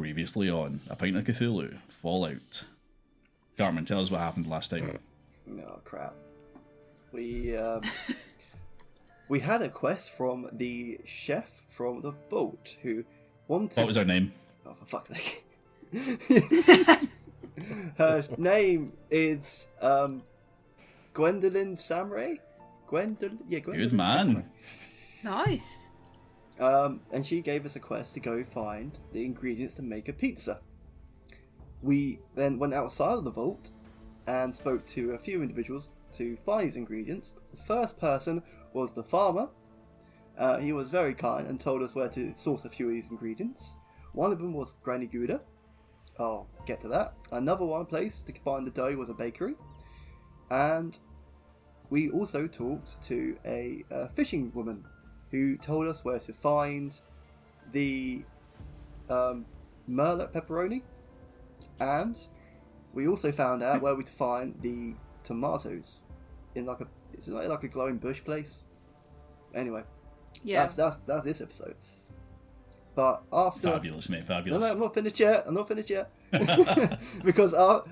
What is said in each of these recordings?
Previously on A Pint of Cthulhu, Fallout. Carmen, tell us what happened last time. Oh crap. We had a quest from the chef from the boat who wanted... What was her name? Oh, for fuck's sake. Her name is Gwendolyn Samray? Gwendolyn Good man. Nice. And she gave us a quest to go find the ingredients to make a pizza. We then went outside of the vault and spoke to a few individuals to find these ingredients. The first person was the farmer. He was very kind and told us where to source a few of these ingredients. One of them was Granny Gouda. I'll get to that. Another one place to find the dough was a bakery. And we also talked to a fishing woman who told us where to find the Merlot pepperoni. And we also found out where we to find the tomatoes in it's like a glowing bush place. Anyway, Yeah. that's this episode. But after Fabulous, mate, fabulous. no, I'm not finished yet. because no.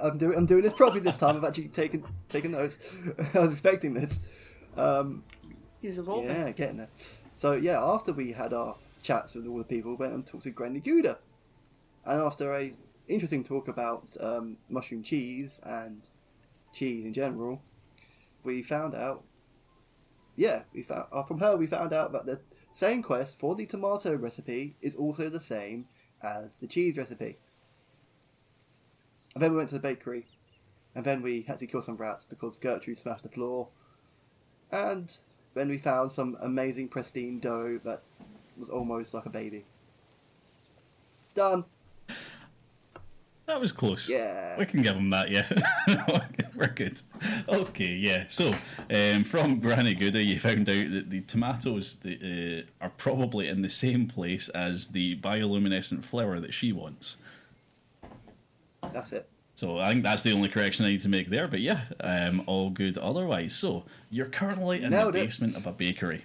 I'm doing this properly this time. I've actually taken notes. I was expecting this. He's evolving. Yeah, getting there. So yeah, after we had our chats with all the people, we went and talked to Granny Gouda. And after a interesting talk about mushroom cheese and cheese in general, we found out. Yeah, from her we found out that the same quest for the tomato recipe is also the same as the cheese recipe. And then we went to the bakery, and then we had to kill some rats because Gertrude smashed the floor. And then we found some amazing pristine dough that was almost like a baby. Done. That was close. Yeah. We can give him that, yeah. We're good. Okay, yeah. So, from Granny Gouda, you found out that the tomatoes are probably in the same place as the bioluminescent flower that she wants. That's it. So I think that's the only correction I need to make there, but yeah, all good otherwise. So, you're currently in the basement of a bakery.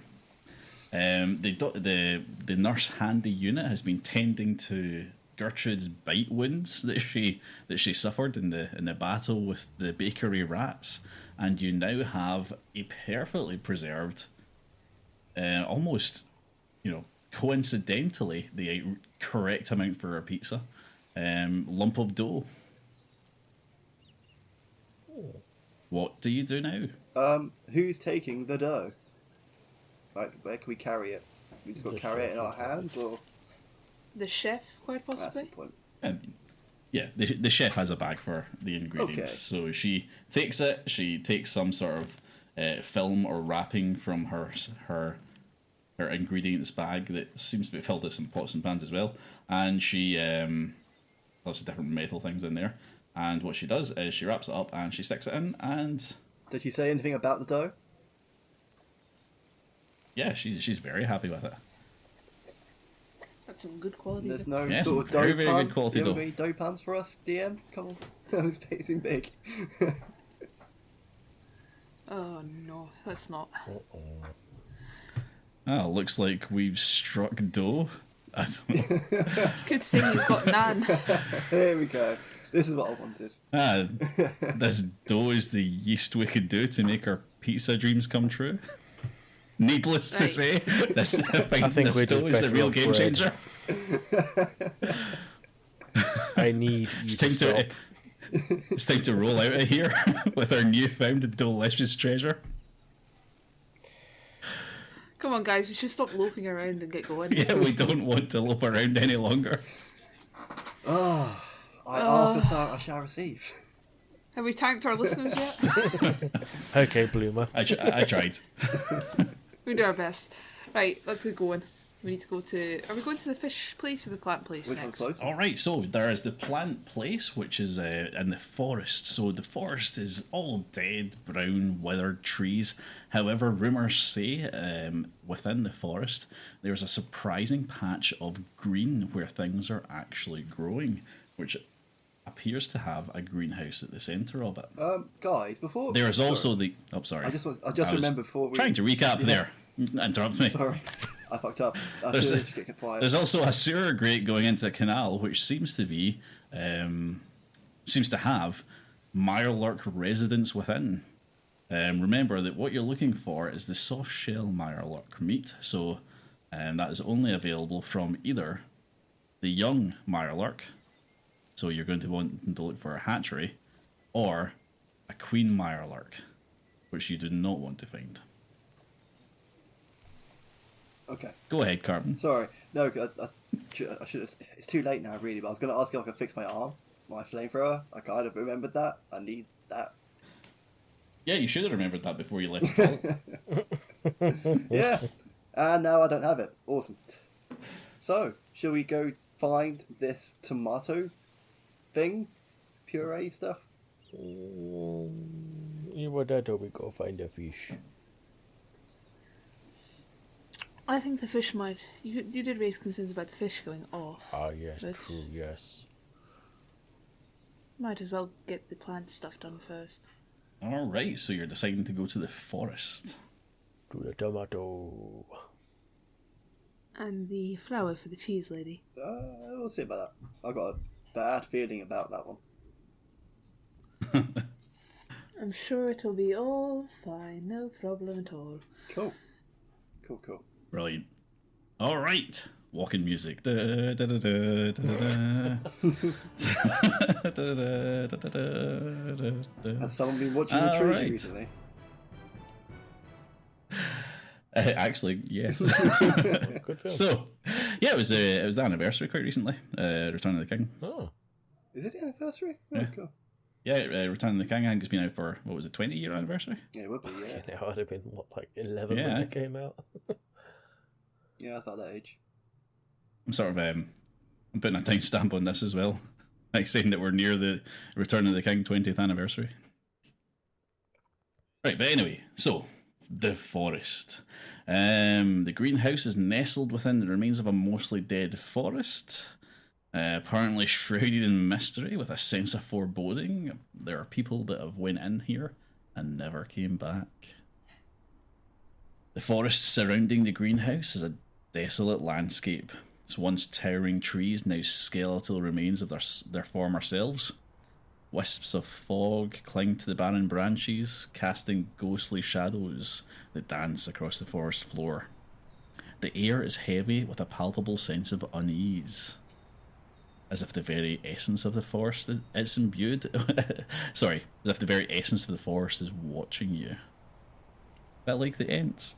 The nurse handy unit has been tending to Gertrude's bite wounds that she suffered in the battle with the bakery rats, and you now have a perfectly preserved, almost, coincidentally, the correct amount for a pizza, lump of dough. What do you do now? Who's taking the dough? Like, where can we carry it? We just got to carry it in our hands, or The chef, quite that's the possibly. point. Yeah, the chef has a bag for the ingredients. Okay. So she takes it. She takes some sort of film or wrapping from her ingredients bag that seems to be filled with some pots and pans as well. And she lots of different metal things in there. And what she does is she wraps it up and she sticks it in. And Did you say anything about the dough? yeah, she's very happy with it. That's some good quality. There's no Yes, sort of very, dough very pan. good quality Do you have dough. any dough pans for us, DM? Come on. I was expecting big. Oh no, that's not. Ah, looks like we've struck dough. I don't know. You could say he's got nan. There we go. This is what I wanted. This dough is the yeast we could do to make our pizza dreams come true. Needless to Right. say, this I think we're dough just is the better real off game bread. changer. I need you It's to time stop. it's time to roll out of here with our newfound delicious treasure. Come on, guys, we should stop loafing around and get going. Yeah, we don't want to loaf around any longer. I ask and so I shall receive. Have we tanked our listeners yet? Okay, Bloomer. I tried. We do our best. Right, let's get going. We need to go to... Are we going to the fish place or the plant place Which one's next? closer? All right, so there is the plant place, which is in the forest. So the forest is all dead, brown, withered trees. However, rumours say within the forest there's a surprising patch of green where things are actually growing, which appears to have a greenhouse at the centre of it. Guys, before... There is also Sorry. the... Oh, sorry. I just was remembered before we... trying to recap there. Interrupt me. Sorry. I fucked up. I should get quiet. There's also a sewer grate going into a canal, which seems to be, seems to have Mirelurk residents within. Remember that what you're looking for is the soft shell Mirelurk meat, so that is only available from either the young Mirelurk, so you're going to want to look for a hatchery, or a queen Mirelurk, which you do not want to find. Okay. Go ahead, Carbon. Sorry. No, I should have. It's too late now, really. But I was going to ask if I could fix my arm, my flamethrower. I kind of remembered that. I need that. Yeah, you should have remembered that before you left the call. Yeah. And now I don't have it. Awesome. So, shall we go find this tomato thing? Puree stuff? Either that or we go find a fish. I think the fish might. You did raise concerns about the fish going off. Ah, yes, but true, yes. Might as well get the plant stuff done first. Alright, so you're deciding to go to the forest. To the tomato. And the flour for the cheese lady. We'll see about that. I've got a bad feeling about that one. I'm sure it'll be all fine, no problem at all. Cool. Cool. Brilliant. Alright, walking music. Da, da, da, da, da, da, da. Da, da, da, da, da, da. Has someone been watching the trees Alright. recently? Actually, yes. Good film. So, yeah, it was the anniversary quite recently. Return of the King. Oh, Is it the anniversary? Oh, Yeah. cool. Yeah, Return of the King. I think it's been out for, what was it, 20-year anniversary? Yeah, it would be, yeah. it would have been, what, like 11 Yeah. when it came out? Yeah, I thought that age. I'm sort of I'm putting a timestamp on this as well, like saying that we're near the Return of the King 20th anniversary. Right, but anyway, so the forest. The greenhouse is nestled within the remains of a mostly dead forest, apparently shrouded in mystery with a sense of foreboding. There are people that have went in here and never came back. The forest surrounding the greenhouse is a desolate landscape. Its once towering trees, now skeletal remains of their former selves. Wisps of fog cling to the barren branches, casting ghostly shadows that dance across the forest floor. The air is heavy with a palpable sense of unease, as if the very essence of the forest is imbued. Sorry, as if the very essence of the forest is watching you. Bit like the Ents.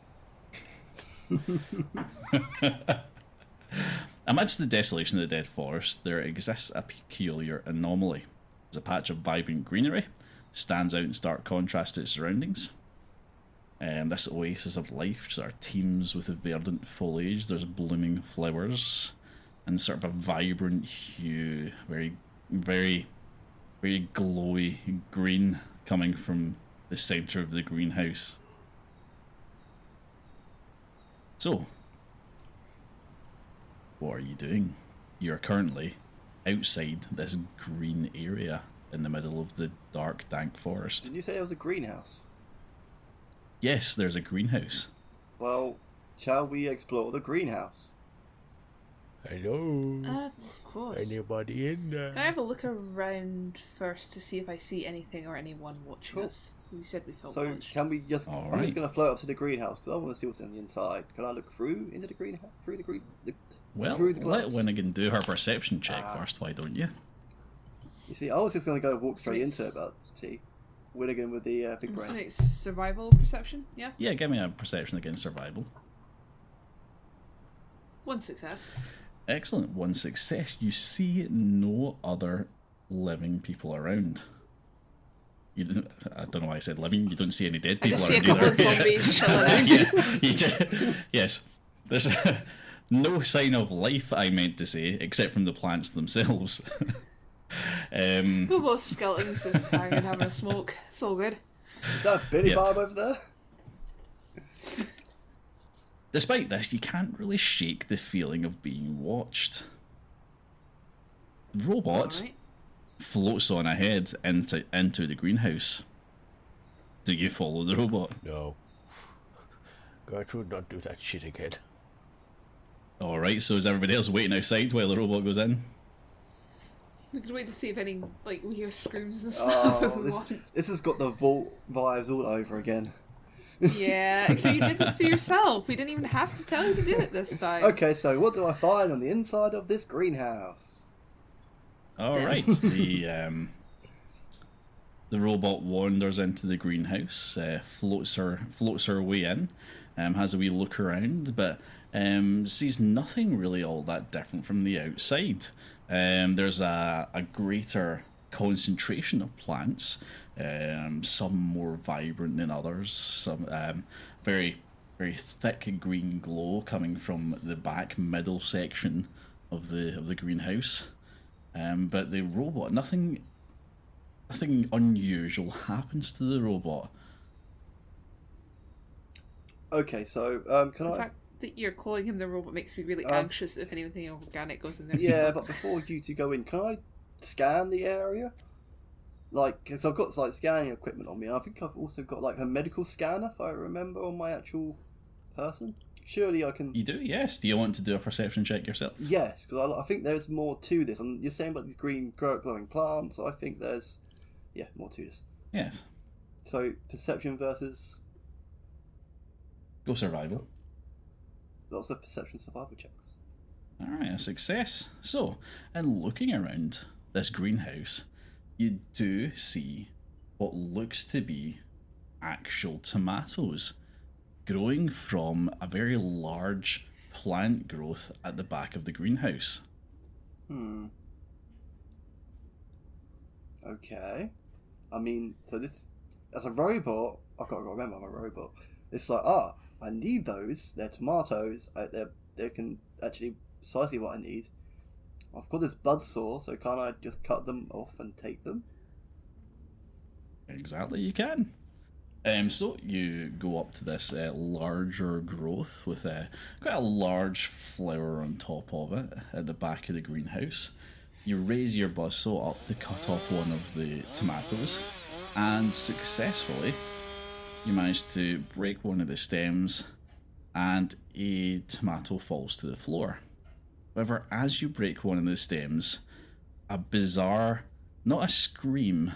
Amidst the desolation of the dead forest, there exists a peculiar anomaly. There's a patch of vibrant greenery, stands out in stark contrast to its surroundings. This oasis of life sort of teems with verdant foliage. There's blooming flowers and sort of a vibrant hue, very, very, very glowy green coming from the centre of the greenhouse. So, what are you doing? You're currently outside this green area in the middle of the dark, dank forest. Didn't you say it was a greenhouse? Yes, there's a greenhouse. Well, shall we explore the greenhouse? Hello? Of course. Anybody in there? Can I have a look around first to see if I see anything or anyone watching Cool. us? You said we felt So watched. can we just? I'm Alright. just going to float up to the greenhouse because I want to see what's in the inside. Can I look through into the greenhouse? Through the green? Well, through the let glass? Winnigan do her perception check Ah. first, why don't you? You see, I was just going to go walk straight It's- into it, but see, Winnigan with the big I'm brain. assuming it's survival perception, yeah? Yeah, give me a perception against survival. 1 success. Excellent, one success. You see no other living people around. You didn't, I don't know why I said living. You don't see any dead I people just see a around couple of either. zombies chilling out. Yeah, yes. There's no sign of life, I meant to say, except from the plants themselves. We're both skeletons just hanging, having a smoke. It's all good. Is that Billy Yep. Bob over there? Despite this, you can't really shake the feeling of being watched. The robot Alright. floats on ahead into the greenhouse. Do you follow the robot? No. Gertrude, don't do that shit again. All right. So is everybody else waiting outside while the robot goes in? We could wait to see if any, like, we hear screams and stuff. if Oh, we want. this has got the vault vibes all over again. Yeah, so you did this to yourself. We didn't even have to tell you to do it this time. Okay, so what do I find on the inside of this greenhouse? All Damn. right. The robot wanders into the greenhouse, floats her way in, has a wee look around, but sees nothing really all that different from the outside. There's a greater concentration of plants, some more vibrant than others, some very very thick green glow coming from the back middle section of the greenhouse. But the robot, nothing unusual happens to the robot. Okay, so can The I? fact that you're calling him the robot makes me really anxious if anything organic goes in there. Yeah, but before you two go in, can I scan the area? Like, because I've got like scanning equipment on me, and I think I've also got like a medical scanner, if I remember, on my actual person. Surely I can. You do, yes. Do you want to do a perception check yourself? Yes, because I think there's more to this. And you're saying about these green glowing plants. I think there's, more to this. Yes. So perception versus Go survival. lots of perception survival checks. Alright, a success. So, in looking around this greenhouse, you do see what looks to be actual tomatoes growing from a very large plant growth at the back of the greenhouse. Okay. I mean, so this, as a robot, I've got to remember I'm a robot. It's like, I need those. They're tomatoes. They can actually precisely what I need. I've got this buzzsaw, so can't I just cut them off and take them? Exactly, you can. So you go up to this larger growth with quite a large flower on top of it at the back of the greenhouse. You raise your buzzsaw up to cut off one of the tomatoes, and successfully you manage to break one of the stems, and a tomato falls to the floor. However, as you break one of the stems, a bizarre, not a scream,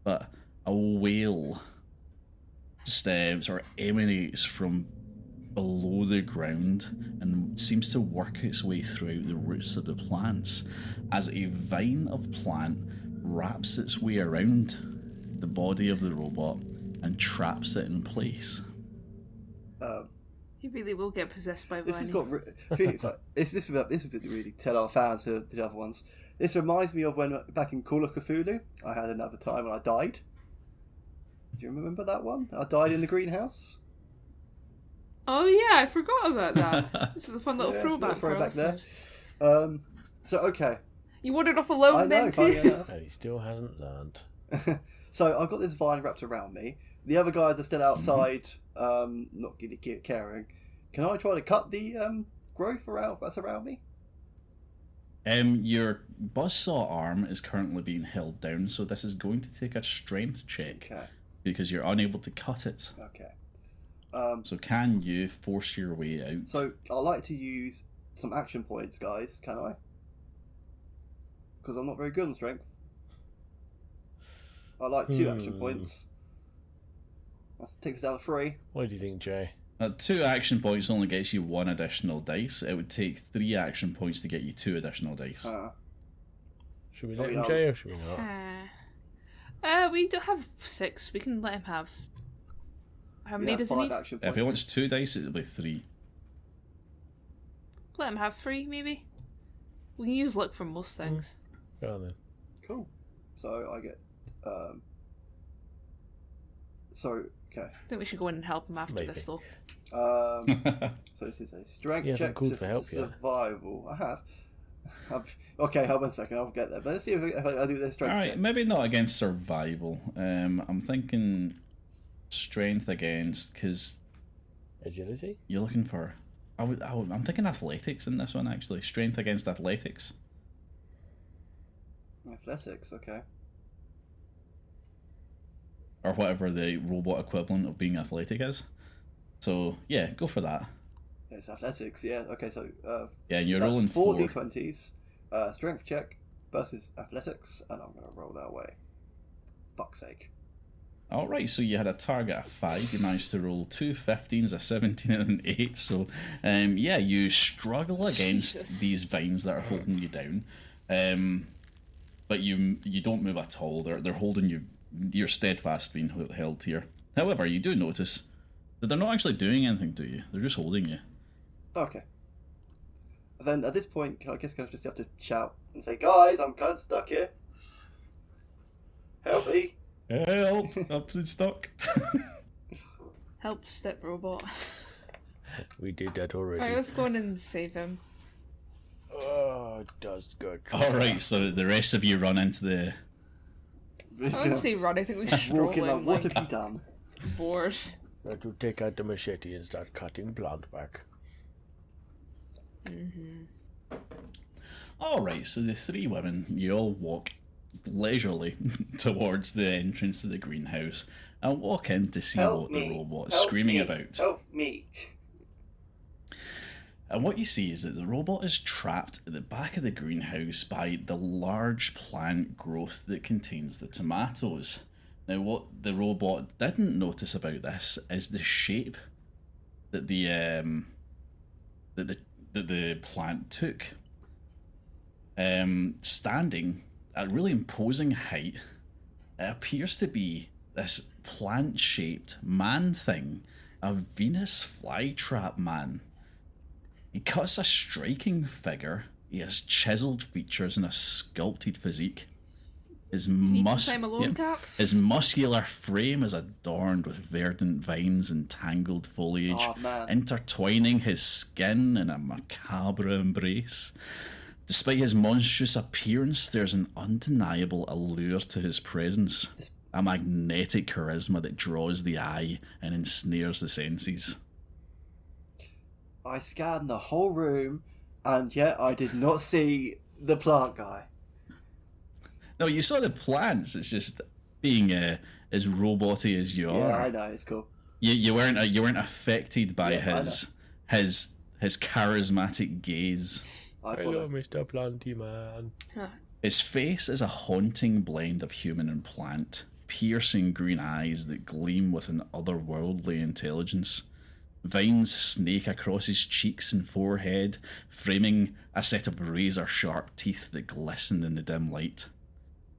but a wail just sort of emanates from below the ground and seems to work its way throughout the roots of the plants as a vine of plant wraps its way around the body of the robot and traps it in place. He really will get possessed by This has Vine. got this would really tell our fans to the other ones. This reminds me of when back in Call of Cthulhu, I had another time when I died. Do you remember that one? I died in the greenhouse. Oh yeah, I forgot about that. This is a fun little throwback for throwback us. there. So okay, You wandered off alone I know. then Funny too? enough. And he still hasn't learned. So I've got this vine wrapped around me. The other guys are still outside, not really caring. Can I try to cut the growth around that's around me? Your buzzsaw arm is currently being held down, so this is going to take a strength check Okay. because you're unable to cut it. Okay. So can you force your way out? So I like to use some action points, guys. Can I? Because I'm not very good on strength. I like 2 action points. That takes us down to 3. What do you think, Jay? 2 action points only gets you 1 additional dice. It would take 3 action points to get you 2 additional dice. Should we let yeah. him, Jay, or should we not? We don't have 6. We can let him have. How many does he 5 need? action points. If he wants 2 dice, it'll be 3. Let him have 3, maybe. We can use luck for most things. Go on then. Cool. So I get. Okay. I think we should go in and help him after Maybe. this, though. So this is a strength He hasn't check called to for help yet. survival. I have. Okay, hold on a second. I'll get there. But let's see if I do this strength Alright, check. maybe not against survival. I'm thinking strength against, because Agility? you're looking for... I'm thinking athletics in this one, actually. Strength against athletics. Athletics. Okay. Or whatever the robot equivalent of being athletic is. So, yeah, go for that. It's athletics, yeah. Okay, so Yeah, and you're that's rolling 4 4. d20s, strength check versus athletics, and I'm going to roll that way. Fuck's sake. Alright, so you had a target of 5. You managed to roll 2 15s, a 17, and an 8. So, yeah, you struggle against Jesus. these vines that are holding you down. But you don't move at all. They're holding you. You're steadfast being held here. However, you do notice that they're not actually doing anything to you. They're just holding you. Okay. Then at this point, I guess I just have to shout and say, "Guys, I'm kind of stuck here. Help me!" Help! Up and stuck. Help, step robot. We did that already. Alright, let's go in and save him. Oh, it does go. Alright, so the rest of you run into the... I wouldn't say run, I think we stroll Walking in, like, what like, have you done? bored. Now to take out the machete and start cutting plant back. Alright, so the 3 women, you all walk leisurely towards the entrance to the greenhouse and walk in to see what the robot is screaming about. Help me! And what you see is that the robot is trapped at the back of the greenhouse by the large plant growth that contains the tomatoes. Now, what the robot didn't notice about this is the shape that the plant took. Standing at a really imposing height, it appears to be this plant-shaped man thing, a Venus flytrap man. He cuts a striking figure. He has chiseled features and a sculpted physique. His Need some time alone, Cap? his muscular frame is adorned with verdant vines and tangled foliage, Oh, man. intertwining his skin in a macabre embrace. Despite his monstrous appearance, there's an undeniable allure to his presence, a magnetic charisma that draws the eye and ensnares the senses. I scanned the whole room, and yet I did not see the plant guy. No, you saw the plants. It's just being as roboty as you Yeah, are. I know, it's cool. You weren't affected by Yeah, his charismatic gaze. I Hello, follow. Mr. Planty Man. His face is a haunting blend of human and plant, piercing green eyes that gleam with an otherworldly intelligence. Vines snake across his cheeks and forehead, framing a set of razor-sharp teeth that glisten in the dim light.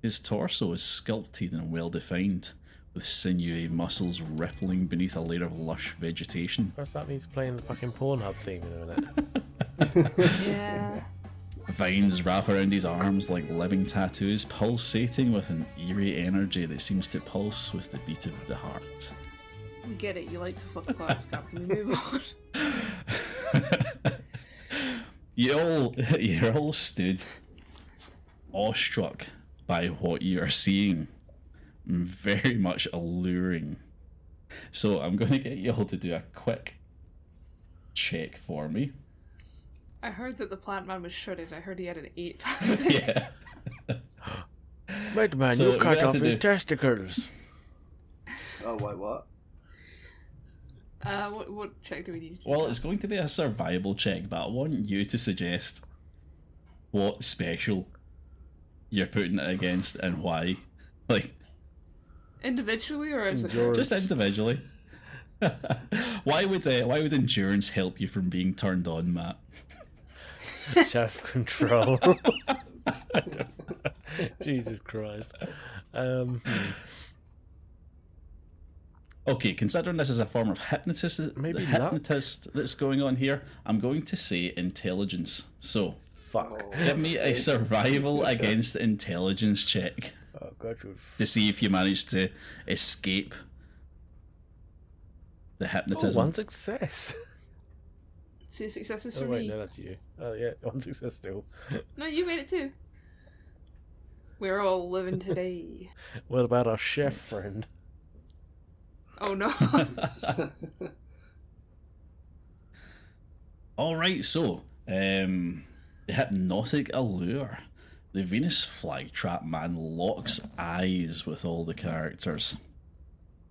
His torso is sculpted and well-defined, with sinewy muscles rippling beneath a layer of lush vegetation. First that means playing the fucking Pornhub theme in a minute. Yeah. Vines wrap around his arms like living tattoos, pulsating with an eerie energy that seems to pulse with the beat of the heart. We get it, you like to fuck plants, Cap. Can we move on? You're all stood awestruck by what you are seeing. Very much alluring. So I'm going to get you all to do a quick check for me. I heard that the plant man was shredded. I heard he had an 8. Yeah. Wait, man, So you cut we have off to his do- testicles. Oh, wait, what? What check do we need to do? Well, it's going to be a survival check, but I want you to suggest what special you're putting it against and why. Like, Individually or as a Endurance. just individually. Why would endurance help you from being turned on, Matt? Self-control. Jesus Christ. Okay, considering this is a form of Maybe hypnotist that's going on here, I'm going to say intelligence. So, Fuck. give me a survival against intelligence check Oh, Gertrude. to see if you manage to escape the Oh, hypnotism. one success. 2 successes Oh, for wait, me. no, that's you. Oh, yeah, one success still. No, you made it too. We're all living today. What about our chef friend? Oh no. All right, so the hypnotic allure. The Venus flytrap man locks eyes with all the characters.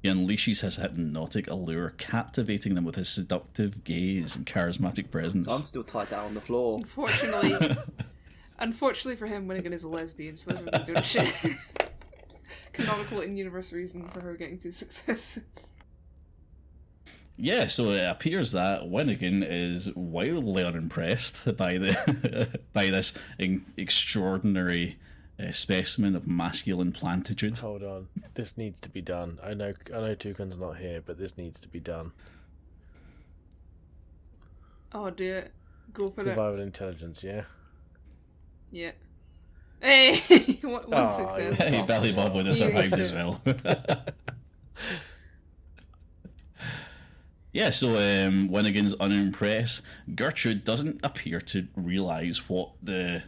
He unleashes his hypnotic allure, captivating them with his seductive gaze and charismatic presence. I'm still tied down on the floor. Unfortunately for him, Winnigan is a lesbian, so this isn't doing shit. Canonical in-universe reason for her getting 2 successes. Yeah, so it appears that Winnigan is wildly unimpressed by by this extraordinary specimen of masculine plantitude. Hold on. This needs to be done. I know Toucan's not here, but this needs to be done. Oh, do it. Go for Survival intelligence, yeah? it. Yeah. Hey! one success. Hey, Belly Bob would have survived as well. Yeah, so Winnigan's unimpressed. Gertrude doesn't appear to realise what the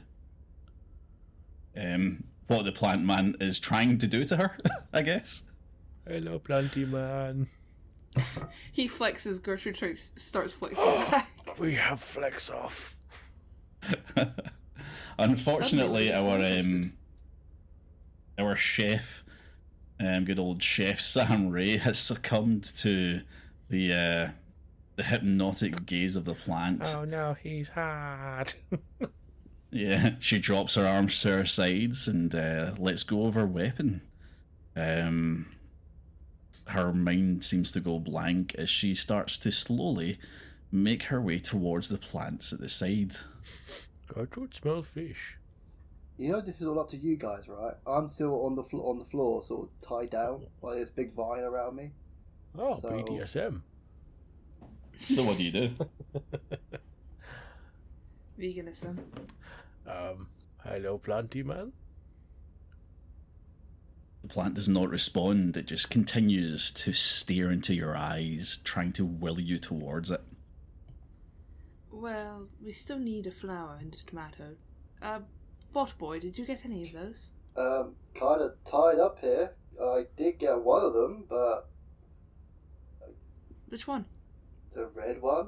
plant man is trying to do to her, I guess. Hello, Planty Man. He flexes, Gertrude starts flexing back. We have flex off. Unfortunately, Suddenly our chef, good old Chef Sam Ray, has succumbed to the hypnotic gaze of the plant. Oh no, he's hard. Yeah, she drops her arms to her sides and lets go of her weapon. Her mind seems to go blank as she starts to slowly make her way towards the plants at the side. Gertrude smells fish. You know this is all up to you guys, right? I'm still on the floor, sort of tied down by this big vine around me. Oh, So- BDSM. So what do you do? Veganism. Hello, Planty Man. The plant does not respond. It just continues to stare into your eyes, trying to will you towards it. Well, we still need a flower and a tomato. Bot boy, did you get any of those? Kind of tied up here. I did get one of them, but Which one? the red one.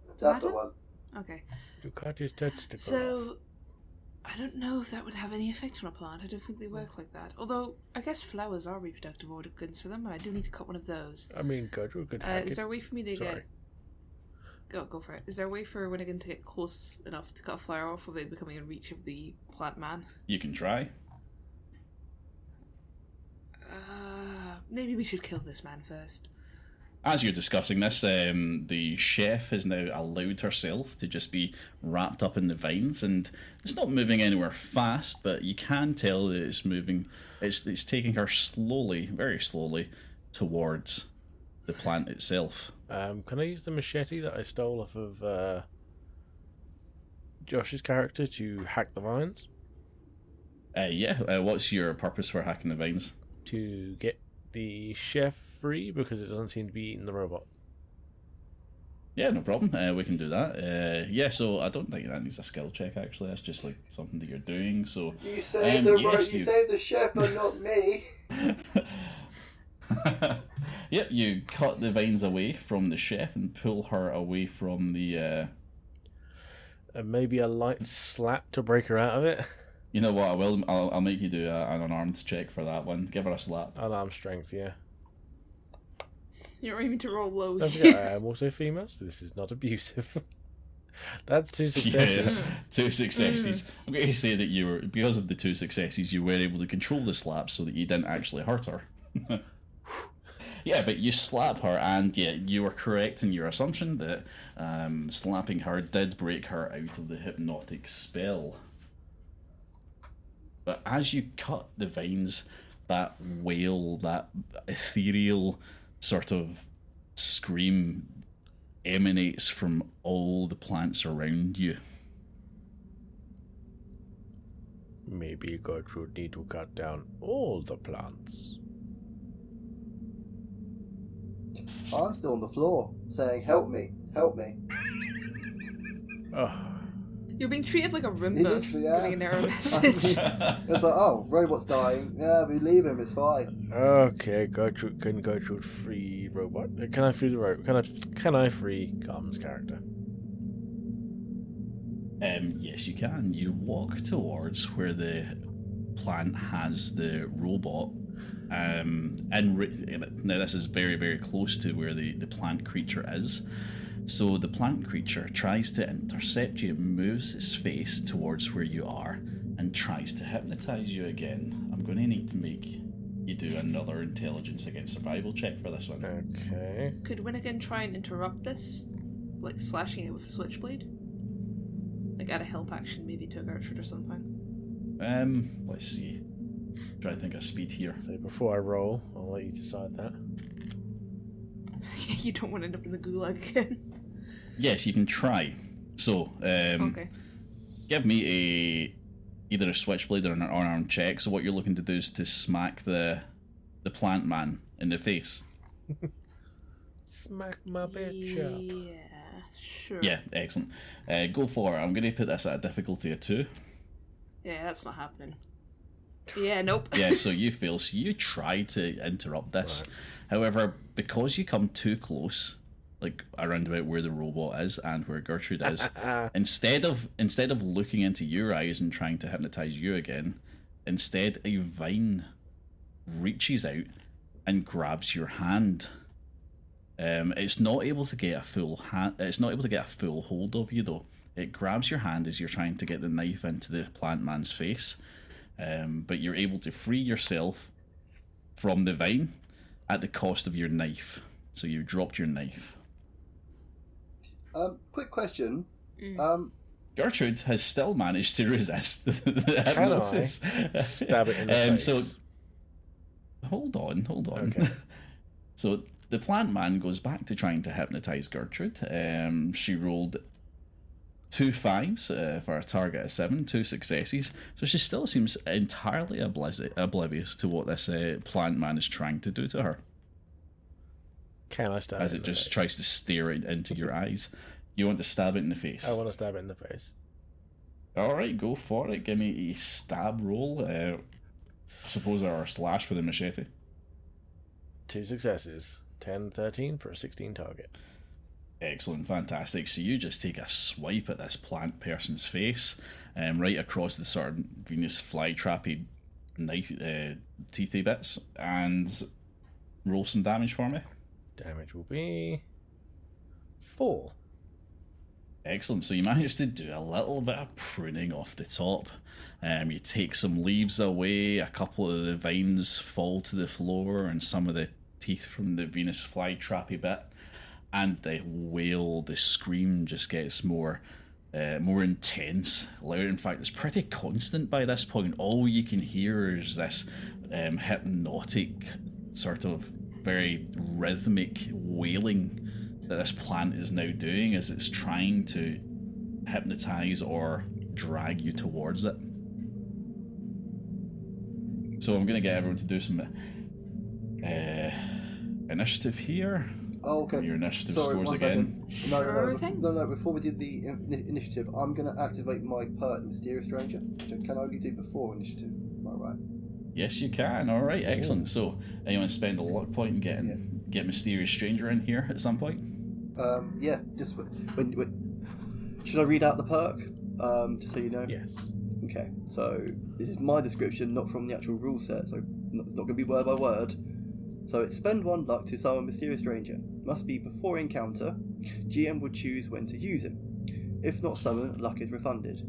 That's the Tomato? one. Okay. You cut his testicle off. So, I don't know if that would have any effect on a plant. I don't think they work like that. Although, I guess flowers are reproductive organs for them, and I do need to cut one of those. I mean, Gertrude could hack Is it. there a way for me to Sorry. Go for it. Is there a way for Winnigan to get close enough to cut a flower off without becoming in reach of the plant man? You can try. Maybe we should kill this man first. As you're discussing this, the chef has now allowed herself to just be wrapped up in the vines, and it's not moving anywhere fast, but you can tell that it's moving. It's taking her slowly, very slowly, towards the plant itself. Can I use the machete that I stole off of Josh's character to hack the vines? Yeah. What's your purpose for hacking the vines? To get the chef free because it doesn't seem to be eating the robot. Yeah, no problem. We can do that. Yeah, so I don't think that needs a skill check, actually. That's just like something that you're doing. So You saved the yes, you saved the chef, but not me. Yep, you cut the vines away from the chef and pull her away from the. And maybe a light slap to break her out of it. You know what? I'll make you do an unarmed check for that one. Give her a slap. Unarmed strength, yeah. You're aiming to roll low. Don't forget, I am also female, so this is not abusive. That's 2 successes. Yes, 2 successes. I'm going to say that you were, because of the 2 successes, you were able to control the slap so that you didn't actually hurt her. Yeah, but you slap her, and yeah, you were correct in your assumption that slapping her did break her out of the hypnotic spell. But as you cut the vines, that wail, that ethereal sort of scream emanates from all the plants around you. Maybe Gertrude need to cut down all the plants. I'm still on the floor, saying, "Help me, help me." Oh, You're being treated like a Roomba, Literally, yeah. giving an error message. It's like, oh, robot's dying. Yeah, we leave him. It's fine. okay. Gertrude free robot? Can I free the robot? Can I free Carmen's character? Yes, you can. You walk towards where the plant has the robot, Now this is very, very close to where the plant creature is. So the plant creature tries to intercept you, moves its face towards where you are, and tries to hypnotize you again. I'm going to need to make you do another intelligence against survival check for this one. Okay. Could Winnigan try and interrupt this? Like slashing it with a switchblade? Like add a help action maybe to Gertrude or something? Let's see. Try to think of speed here. So before I roll, I'll let you decide that. You don't want to end up in the gulag again. Yes, you can try. So, Okay. give me either a switchblade or an unarmed check. So what you're looking to do is to smack the plant man in the face. Smack my bitch up. Yeah, sure. Yeah, excellent. Go for it. I'm going to put this at a difficulty of 2. Yeah, that's not happening. Yeah, nope. Yeah, so you fail. So you try to interrupt this. Right. However, because you come too close, like around about where the robot is and where Gertrude is, instead of looking into your eyes and trying to hypnotize you again, instead a vine reaches out and grabs your hand. It's not able to get a full hand. It's not able to get a full hold of you though. It grabs your hand as you're trying to get the knife into the plant man's face, but you're able to free yourself from the vine at the cost of your knife. So you dropped your knife. Quick question. Gertrude has still managed to resist the Can hypnosis. I stab it in the face? So hold on. Okay. So the plant man goes back to trying to hypnotize Gertrude. She rolled 2 5s for a target of 7, 2 successes. So she still seems entirely oblivious to what this plant man is trying to do to her. Can I stab As it it in the just face? tries to stare into your eyes. You want to stab it in the face. I want to stab it in the face. Alright, go for it. Give me a stab roll. I suppose, or a slash with a machete. 2 successes. 10, 13 for a 16 target. Excellent, fantastic. So you just take a swipe at this plant person's face, right across the sort of Venus flytrappy knife, teethy bits, and roll some damage for me. Damage will be 4. Excellent. So you managed to do a little bit of pruning off the top. You take some leaves away, a couple of the vines fall to the floor, and some of the teeth from the Venus flytrappy bit. And the wail, the scream just gets more intense, louder. In fact, it's pretty constant by this point. All you can hear is this hypnotic, sort of very rhythmic wailing that this plant is now doing as it's trying to hypnotize or drag you towards it. So I'm going to get everyone to do some initiative here. Oh, okay. Your initiative Sorry, scores 1 again. second. Sure thing. No. Before we did the initiative, I'm going to activate my perk, Mysterious Stranger, which I can only do before initiative. Am I right? Yes, you can. All right, excellent. So, anyone spend a luck point and get Mysterious Stranger in here at some point? Yeah. Just when should I read out the perk? Just so you know. Yes. Okay. So this is my description, not from the actual rule set. So it's not going to be word by word. So it's spend 1 luck to summon Mysterious Stranger. Must be before encounter. GM would choose when to use him. If not summoned, luck is refunded.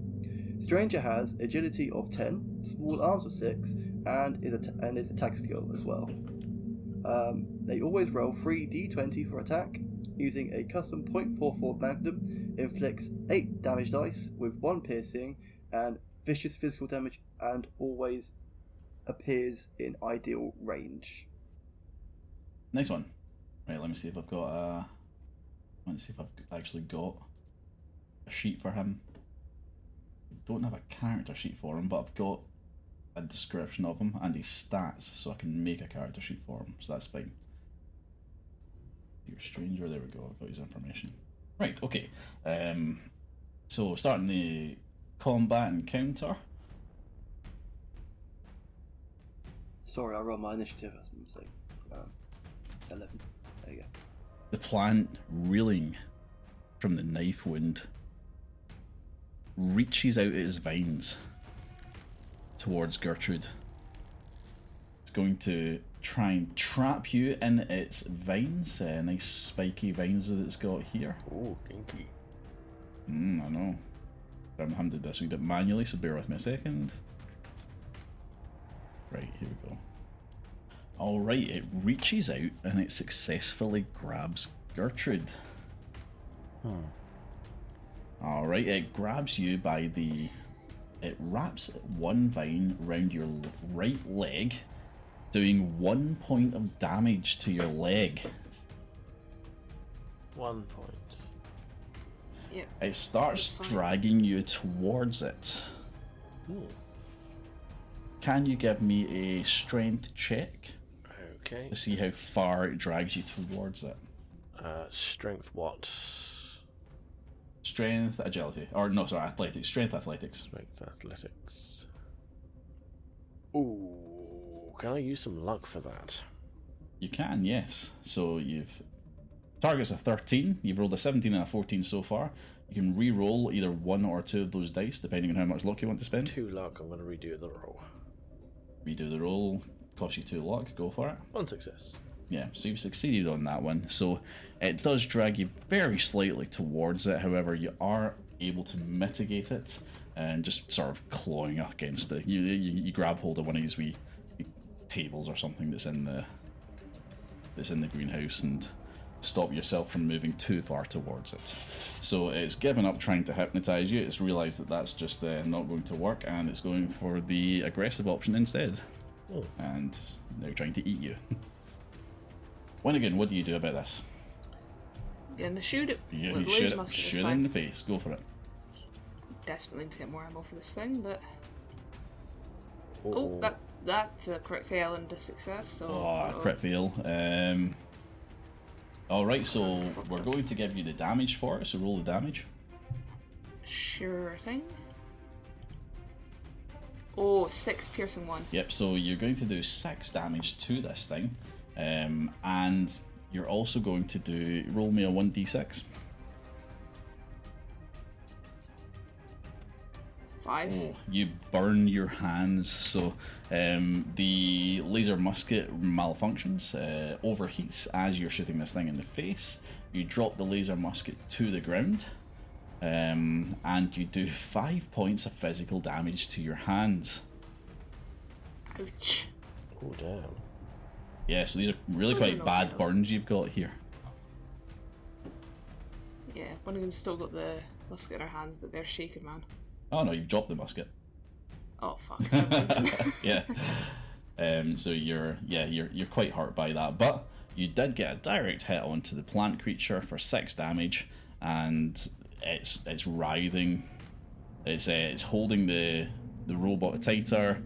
Stranger has agility of 10, small arms of 6, and is attack skill as well. They always roll 3 d20 for attack, using a custom .44 Magnum, inflicts 8 damage dice with 1 piercing and vicious physical damage, and always appears in ideal range. Next one. Right, let me see if I've got let's see if I've actually got a sheet for him. I don't have a character sheet for him, but I've got a description of him and his stats, so I can make a character sheet for him, so that's fine. You're a stranger, there we go, I've got his information. Right, okay. So starting the combat encounter. Sorry, I rolled my initiative as a mistake. 11. There you go. The plant, reeling from the knife wound, reaches out its vines towards Gertrude. It's going to try and trap you in its vines. Nice spiky vines that it's got here. Oh, kinky. I know. I'm handed this a wee bit manually, so bear with me a second. Right, here we go. Alright, it reaches out and it successfully grabs Gertrude. Alright, it grabs you by the... It wraps one vine round your right leg, doing 1 point of damage to your leg. 1 point. Yep. It starts dragging you towards it. Can you give me a strength check Okay. to see how far it drags you towards it? Strength what? Strength, agility. Or no, sorry, athletics. Strength, athletics. Strength athletics. Ooh, can I use some luck for that? You can, yes. So you've... Target's a 13. You've rolled a 17 and a 14 so far. You can re-roll either one or two of those dice, depending on how much luck you want to spend. 2 luck, I'm going to redo the roll. Redo the roll. Cost you 2 luck. Go for it. 1 success. Yeah, so you've succeeded on that one. So it does drag you very slightly towards it. However, you are able to mitigate it and just sort of clawing against it. You grab hold of one of these wee tables or something that's in the greenhouse and stop yourself from moving too far towards it. So it's given up trying to hypnotize you. It's realized that that's just not going to work, and it's going for the aggressive option instead. Oh. And they're trying to eat you. Winnigan, what do you do about this? Gonna shoot it You with shoot laser it, musket this shoot it in time. the face. Go for it. Desperately need to get more ammo for this thing, but Oh, that's a crit fail and a success. So Oh, crit fail. Alright, so we're going to give you the damage for it, so roll the damage. Sure thing. Oh, 6 piercing 1. Yep, so you're going to do 6 damage to this thing, and you're also going to do... Roll me a 1d6. 5. Oh, you burn your hands, so the laser musket malfunctions, overheats as you're shooting this thing in the face. You drop the laser musket to the ground, and you do 5 points of physical damage to your hands. Ouch. oh damn. Yeah, so these are really Still quite doing bad okay, though. burns you've got here. Yeah, Winnigan's still got the musket in her hands, but they're shaking, man. Oh no, you've dropped the musket. Oh fuck. Never mind. Yeah. So you're quite hurt by that, but you did get a direct hit onto the plant creature for 6 damage, and it's writhing. It's holding the robot tighter.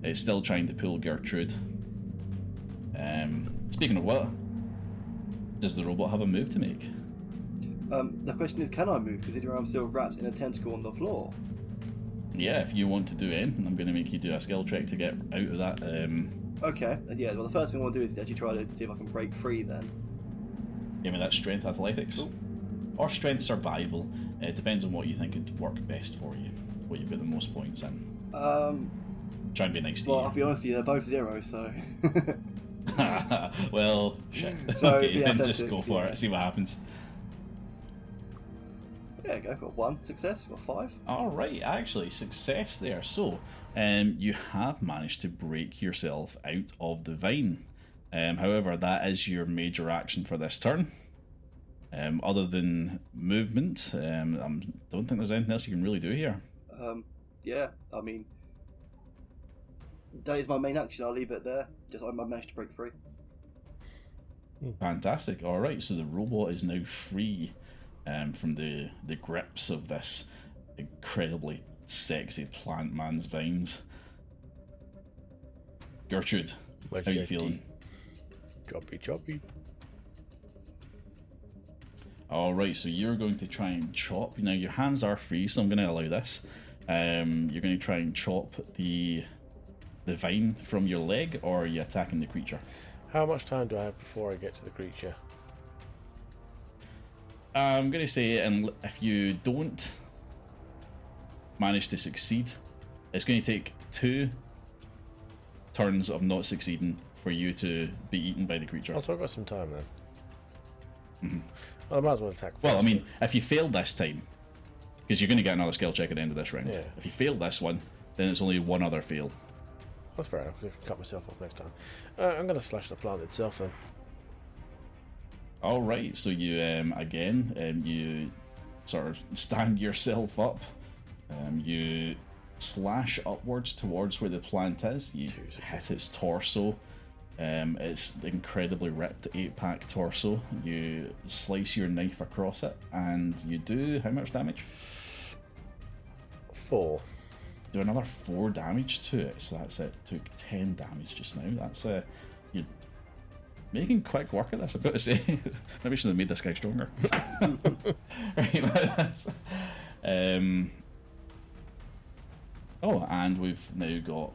It's still trying to pull Gertrude. Speaking of what, does the robot have a move to make? The question is, can I move, considering I'm still wrapped in a tentacle on the floor? Yeah, if you want to do anything, I'm going to make you do a skill check to get out of that. Okay, yeah, well the first thing I want to do is actually try to see if I can break free then. Give me that strength athletics. Cool. Or strength survival. It depends on what you think would work best for you. What you've got the most points in. Try and be nice to Well, you. I'll be honest with you, they're both 0, so... Well, shit. So, Okay, yeah, then that's just it, go for yeah. it, see what happens. There you go, got 1 success, got 5. Alright, actually, success there. So, you have managed to break yourself out of the vine. However, that is your major action for this turn. Other than movement, I don't think there's anything else you can really do here. Yeah, I mean... That is my main action, I'll leave it there. Just I managed to break free. Fantastic. Alright, so the robot is now free from the grips of this incredibly sexy plant man's vines. Gertrude, how are you feeling? Choppy. Alright, so you're going to try and chop. Now, your hands are free, so I'm going to allow this. You're going to try and chop the vine from your leg, or are you attacking the creature? How much time do I have before I get to the creature? I'm going to say, and if you don't manage to succeed, it's going to take 2 turns of not succeeding for you to be eaten by the creature. Oh, so I've got some time then. Well, I might as well attack first. Well, I mean, if you fail this time, because you're going to get another skill check at the end of this round. Yeah. If you fail this one, then it's only one other fail. That's fair enough. I can cut myself off next time. I'm going to slash the plant itself then. All right, so you again, you sort of stand yourself up. You slash upwards towards where the plant is. You hit its torso. It's incredibly ripped 8-pack torso. You slice your knife across it, and you do how much damage? 4. Do another 4 damage to it. So that's it. Took 10 damage just now. That's you're making quick work of this. I've got to say, maybe I should have made this guy stronger. Right. Oh, and we've now got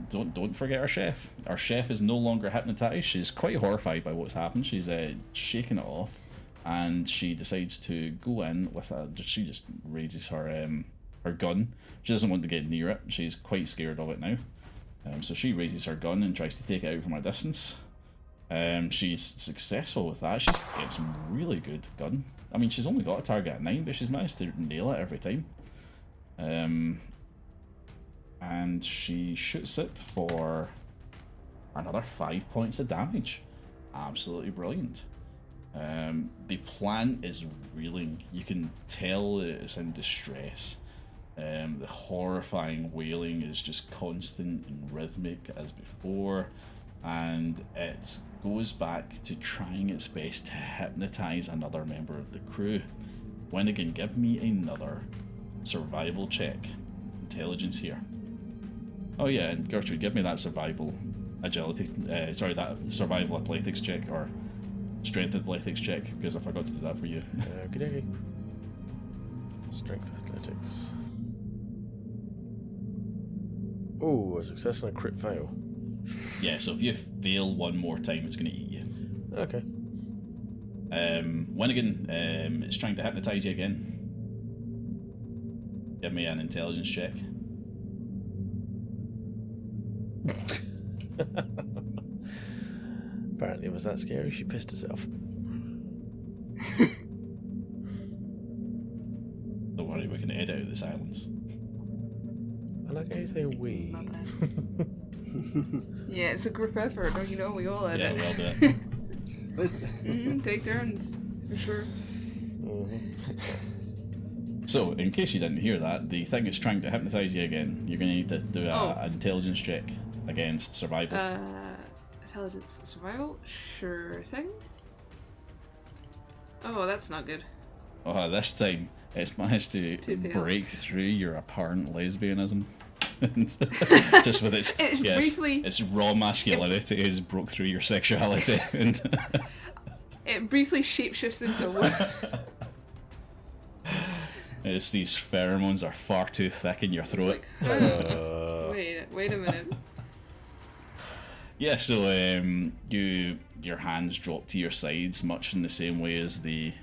Don't forget our chef. Our chef is no longer hypnotized. She's quite horrified by what's happened. She's shaking it off, and she decides to go in with She just raises her her gun. She doesn't want to get near it. She's quite scared of it now. So she raises her gun and tries to take it out from a distance. She's successful with that. She's getting some really good gun. I mean, she's only got a target at 9, but she's managed to nail it every time. And she shoots it for another 5 points of damage. Absolutely brilliant. The plant is reeling. You can tell that it's in distress. The horrifying wailing is just constant and rhythmic as before, and it goes back to trying its best to hypnotize another member of the crew. Winnigan, give me another survival check. Intelligence here. Oh yeah, and Gertrude, give me that survival agility. That survival athletics check, or strength athletics check, because I forgot to do that for you. Okay. Strength athletics. Oh, a success and a crit fail. Yeah, so if you fail one more time, it's going to eat you. Okay. Winnigan, it's trying to hypnotize you again. Give me an intelligence check. Apparently it was that scary, she pissed herself. Don't worry, we can edit out the silence. I like how you say we. My bad. Yeah, it's a group effort, don't you know? We all edit. Yeah, we all do it. Take turns, for sure. So, in case you didn't hear that, the thing is trying to hypnotize you again. You're going to need to do an intelligence check against survival. Intelligence survival? Sure thing. Oh, that's not good. Oh, this time it's managed to break through your apparent lesbianism. Just with its raw masculinity has broke through your sexuality. And it briefly shapeshifts into one. It's these pheromones are far too thick in your throat. Wait a minute. Yeah, so your hands drop to your sides, much in the same way as the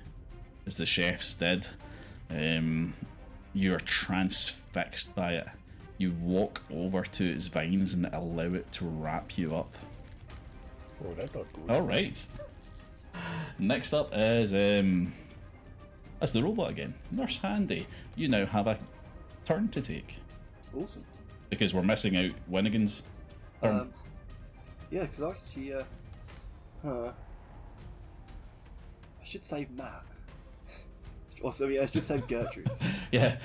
chefs did. You're transfixed by it. You walk over to its vines and allow it to wrap you up. Oh, that's not good. All right. Next up is that's the robot again. Nurse Handy. You now have a turn to take. Awesome. Because we're missing out Winnigan's turn. Yeah, because actually, I should save Matt. Also, yeah, I should save Gertrude. Yeah,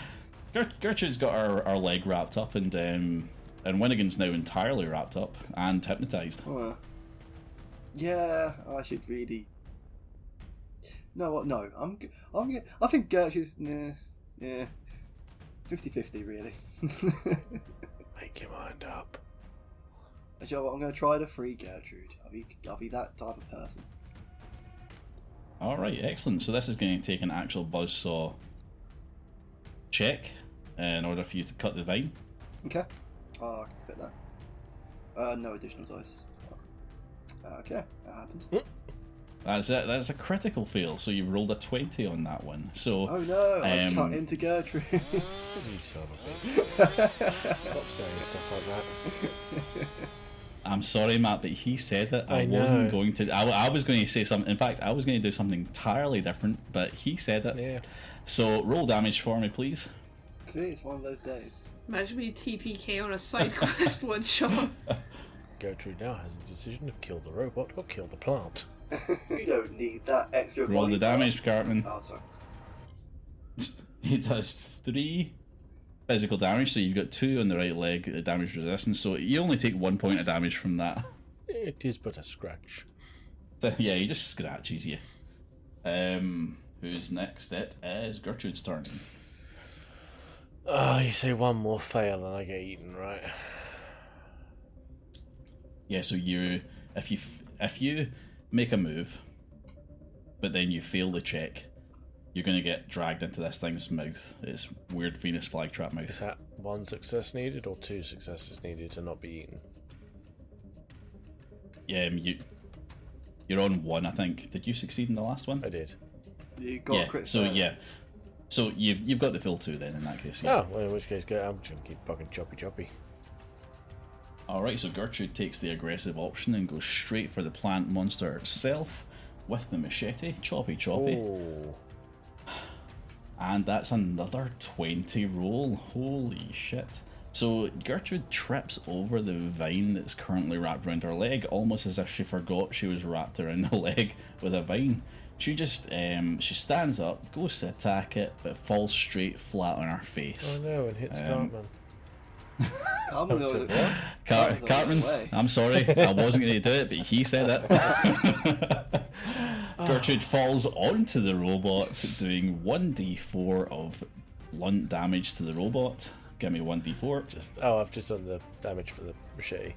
Gertrude's got our leg wrapped up, and Winnigan's now entirely wrapped up and hypnotized. Yeah, I should really. No, what? No, I think Gertrude's 50-50 really. Make your mind up. You know what, I'm going to try to free Gertrude. I'll be that type of person. Alright, excellent. So this is going to take an actual buzzsaw check in order for you to cut the vine. Okay. I can click that. No additional dice. Okay, that happened. That's it. That's a critical fail. So you rolled a 20 on that one. So. Oh no! I cut into Gertrude. You son of a bitch. Stop saying stuff like that. I'm sorry, Matt, but he said it. I know. wasn't going to. I was going to say something. In fact, I was going to do something entirely different, but he said it. Yeah. So roll damage for me, please. See, it's one of those days. Imagine me TPK on a side quest one shot. Gertrude now has the decision of kill the robot or kill the plant. We don't need that extra. Roll body the damage, Cartman. part. Oh, sorry. He does 3 physical damage, so you've got 2 on the right leg, damage resistance, so you only take 1 point of damage from that. It is but a scratch. So, yeah, he just scratches you. Who's next? It is Gertrude's turn. Oh, you say one more fail and I get eaten, right? Yeah, so if you make a move, but then you fail the check, you're going to get dragged into this thing's mouth. It's weird Venus flytrap mouth. Is that 1 success needed or 2 successes needed to not be eaten? Yeah, you're on 1, I think. Did you succeed in the last one? I did. You got Yeah. a crit So fail. yeah, so you've got the full 2 then in that case. Yeah. Oh, well, in which case, I'm just going to keep fucking choppy. All right. So Gertrude takes the aggressive option and goes straight for the plant monster itself with the machete. Choppy. Oh. And that's another 20 roll. Holy shit. So Gertrude trips over the vine that's currently wrapped around her leg, almost as if she forgot she was wrapped around the leg with a vine. She just, she stands up, goes to attack it, but falls straight flat on her face. Oh no, and hits Cartman. Cartman So knows- what? Cartman's on Cartman, his way. I'm sorry, I wasn't going to do it, but he said it. Gertrude falls onto the robot, doing 1d4 of blunt damage to the robot. Give me 1d4. I've just done the damage for the machete.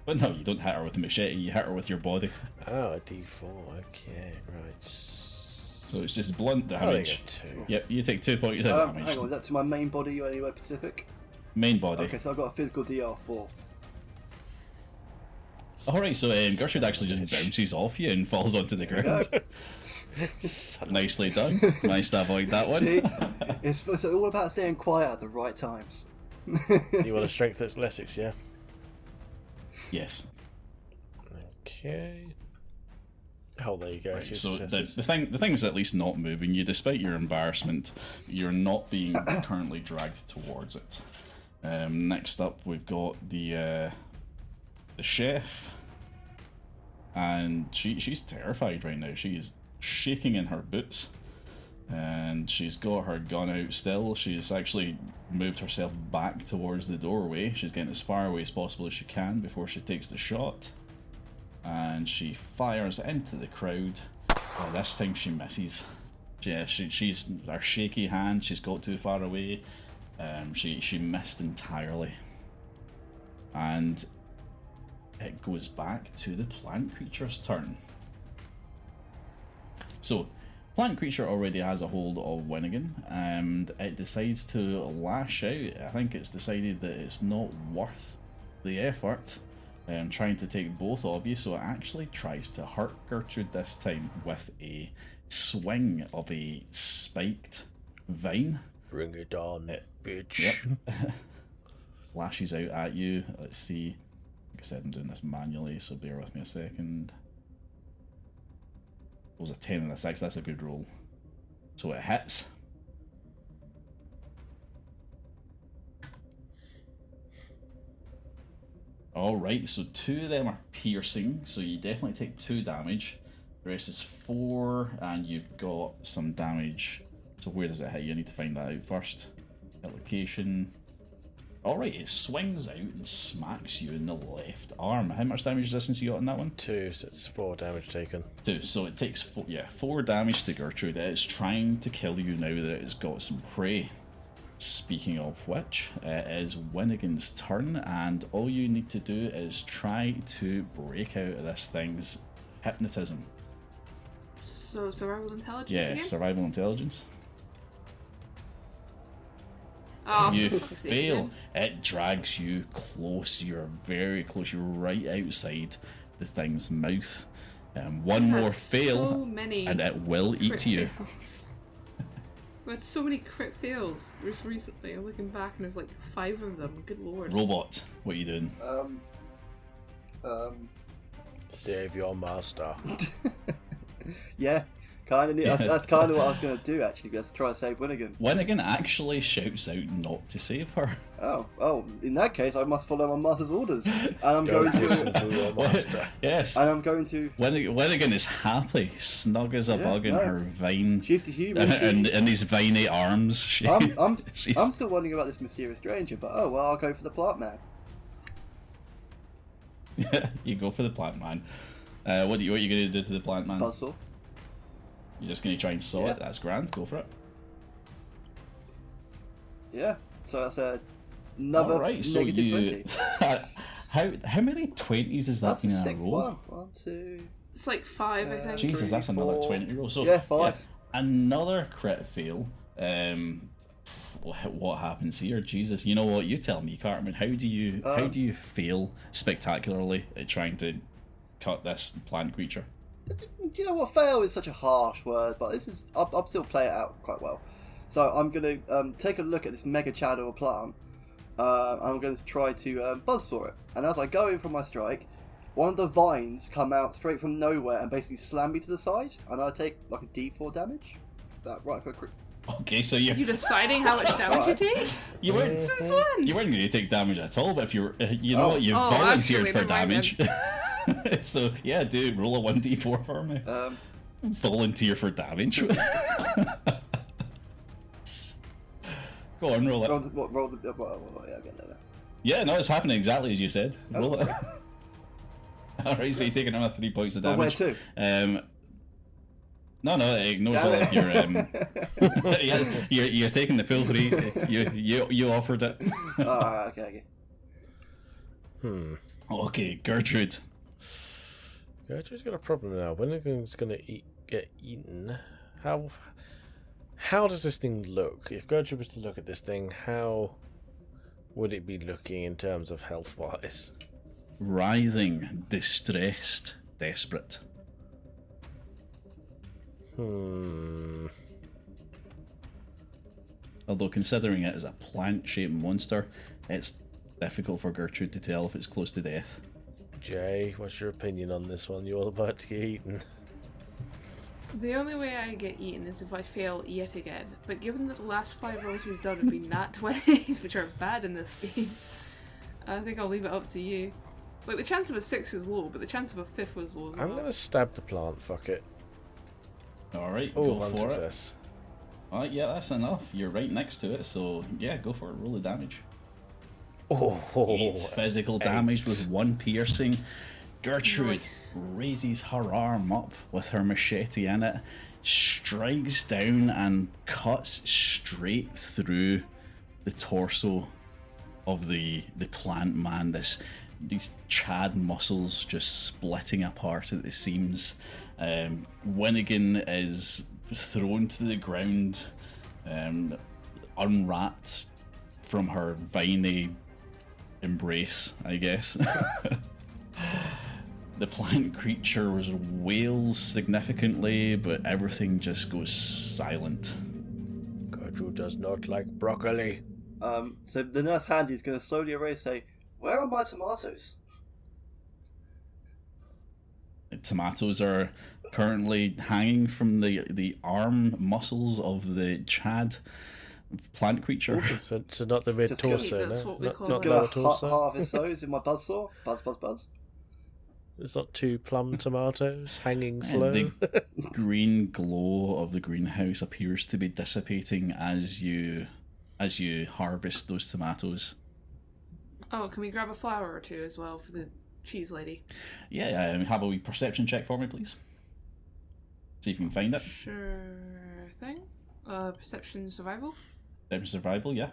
But no, you don't hit her with the machete, you hit her with your body. Oh, a d4. Okay, right. So it's just blunt I damage. get 2. Yep, you take 2 points of damage. Hang on, is that to my main body or anywhere specific? Main body. Okay, so I've got a physical DR4. Alright, so Gertrude actually just bounces off you and falls onto the ground. Nicely done. Managed to avoid that one. See? It's all about staying quiet at the right times. You want a strength athletics, yeah? Yes. Okay. Oh, there you go. Right, 2 so successes. the thing's at least not moving you, despite your embarrassment. You're not being currently dragged towards it. Next up, we've got the chef, and she's terrified right now. She is shaking in her boots, and she's got her gun out still. She's actually moved herself back towards the doorway. She's getting as far away as possible as she can before she takes the shot, and she fires into the crowd. This time she misses. Yeah, she's her shaky hand. She's got too far away. She missed entirely, and it goes back to the plant creature's turn. So, plant creature already has a hold of Winnigan, and it decides to lash out. I think it's decided that it's not worth the effort trying to take both of you, so it actually tries to hurt Gertrude this time with a swing of a spiked vine. Bring it on, bitch. Yep. Lashes out at you. Let's see. Like I said, I'm doing this manually, so bear with me a second. It was a 10 and a 6, that's a good roll. So it hits. Alright, so 2 of them are piercing, so you definitely take 2 damage. The rest is 4, and you've got some damage. So where does it hit you? I need to find that out first. Hit location. Alright, it swings out and smacks you in the left arm. How much damage resistance you got on that one? 2, so it's 4 damage taken. 2, so it takes 4 damage to Gertrude. It is trying to kill you now that it has got some prey. Speaking of which, it is Winnigan's turn, and all you need to do is try to break out of this thing's hypnotism. So survival intelligence Yeah, again? survival intelligence. Oh, You for fuck's sake, fail. then. It drags you close. You're very close. You're right outside the thing's mouth. One I've more had fail, so many and it will eat crit you. fails. I've had so many crit fails just recently. I'm looking back and there's like 5 of them. Good lord. Robot, what are you doing? Save your master. Yeah, kind of. Yeah. That's kind of what I was going to do actually. Let's try to save Winnigan. Winnigan actually shouts out not to save her. Oh, in that case, I must follow my master's orders, and I'm Don't going listen to. to your master. Yes. And I'm going to. Winnigan is happy, snug as a Yeah, bug in no. her vine. She's the human. And in these viney arms. She's- I'm still wondering about this mysterious stranger, but oh well, I'll go for the plant man. Yeah, you go for the plant man. What are you going to do to the plant man? Buzzsaw. You're just going to try and saw Yeah. it? That's grand. Go for it. Yeah. So that's another Alright, so negative you... 20. how many 20s is that That's a in a sick row? one. 1, 2. It's like 5, I think. Jesus, that's 3, another 4. 20 roll. So Yeah, 5. another crit fail. What happens here? Jesus, you know what? You tell me, Cartman. How do you fail spectacularly at trying to cut this plant creature? Do you know what? Fail is such a harsh word, but this is. I'll still play it out quite well. So I'm going to take a look at this mega chad of a plant. I'm going to try to buzzsaw it. And as I go in for my strike, one of the vines come out straight from nowhere and basically slam me to the side, and I take like a D4 damage. That right for a crit. Okay, so you You deciding how much damage you take? you weren't Since when? you weren't going to take damage at all. But if you were, you know what, you Oh, volunteered actually, for never mind damage. So yeah, dude, roll a 1d4 for me. Volunteer for damage. Go on, roll it. Roll the yeah, again, no. Yeah, no, it's happening exactly as you said. Roll it. Okay. Alright, so you're taking another 3 points of Oh, where damage. to? No, it ignores all of your. Yeah, you're taking the full 3. You offered it. Okay. Okay, Gertrude. Gertrude's got a problem now. When anything's gonna get eaten, how does this thing look? If Gertrude was to look at this thing, how would it be looking in terms of health-wise? Writhing, distressed, desperate. Although considering it as a plant-shaped monster, it's difficult for Gertrude to tell if it's close to death. Jay, what's your opinion on this one? You're about to get eaten. The only way I get eaten is if I fail yet again. But given that the last 5 rolls we've done have been nat 20s, which are bad in this game, I think I'll leave it up to you. Like, the chance of a 6 is low, but the chance of a 5th was low as well. I'm gonna stab the plant, fuck it. Alright, Oh, go one for success. it. Alright, yeah, that's enough. You're right next to it, so yeah, go for it. Roll the damage. Oh, 8 physical damage with 1 piercing. Gertrude Nice. raises her arm up with her machete in it, strikes down and cuts straight through the torso of the plant man. These Chad muscles just splitting apart at the seams. Winnigan is thrown to the ground, unwrapped from her viney embrace, I guess. The plant creature wails significantly, but everything just goes silent. Gertrude does not like broccoli. So the nurse handy is going to slowly erase. Say, "Where are my tomatoes?" Tomatoes are currently hanging from the arm muscles of the Chad plant creature. So not the mid torso, Okay, that's no? what we Not, call not it. lower Gonna torso. harvest those with my buzzsaw. Buzz. There's not 2 plum tomatoes hanging And slow. the green glow of the greenhouse appears to be dissipating as you harvest those tomatoes. Oh, can we grab a flower or 2 as well for the cheese lady? Yeah, have a wee perception check for me, please. See if you can find it. Sure thing. Perception survival? Perception survival, yeah.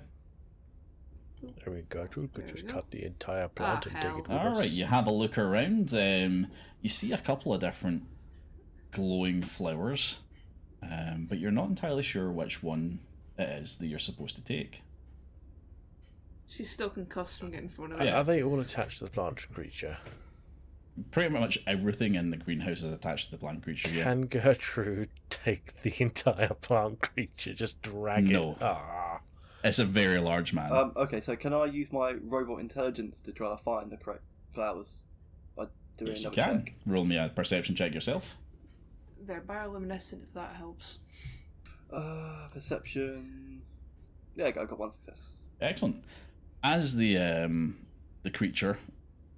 I mean, Gertrude could There we just go. cut the entire plant and take hell. it with us. Alright, you have a look around. You see a couple of different glowing flowers, but you're not entirely sure which one it is that you're supposed to take. She's still concussed from getting thrown Are- away. Are they all attached to the plant creature? Pretty much everything in the greenhouse is attached to the plant creature, yeah. Can Gertrude take the entire plant creature? Just drag No. it? Ah. It's a very large man. Okay, so can I use my robot intelligence to try to find the correct flowers by doing Yes, you another can. check. Roll me a perception check yourself. They're bioluminescent, if that helps. Perception. Yeah, I got one success. Excellent. As the creature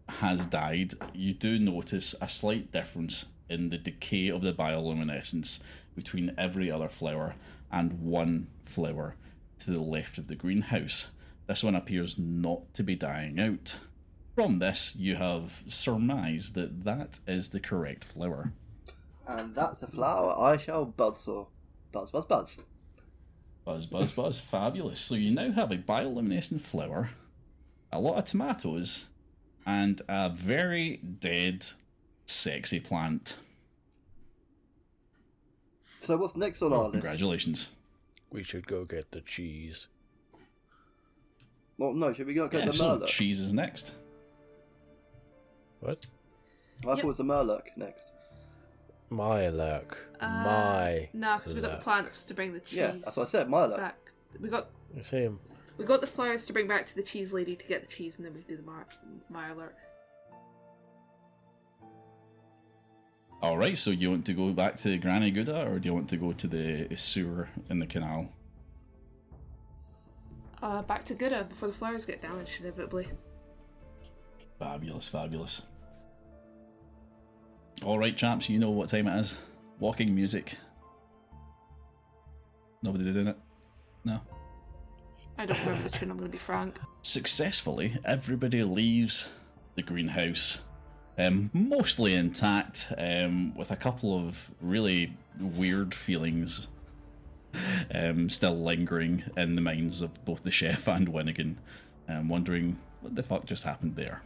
has died, you do notice a slight difference in the decay of the bioluminescence between every other flower and one flower to the left of the greenhouse. This one appears not to be dying out. From this, you have surmised that that is the correct flower. And that's a flower I shall buzz saw. Buzz, buzz, buzz. Buzz, buzz, buzz. Fabulous. So you now have a bioluminescent flower, a lot of tomatoes, and a very dead, sexy plant. So what's next on our list? Congratulations. We should go get the cheese. Well, no, should we go get the So Murloc? cheese is next. What? I thought it was the Murloc next. My luck. No, because we got the luck. plants to bring the cheese. Yeah, that's what I said, Murloc. back. We got It's him. the flowers to bring back to the cheese lady to get the cheese, and then we do the Mirelurk. Alright, so you want to go back to Granny Gouda, or do you want to go to the sewer in the canal? Back to Gouda before the flowers get damaged, inevitably. Fabulous, fabulous. Alright, chaps, you know what time it is. Walking music. Nobody did it? No? I don't remember the tune, I'm going to be frank. Successfully, everybody leaves the greenhouse, mostly intact, with a couple of really weird feelings still lingering in the minds of both the chef and Winnigan, wondering what the fuck just happened there.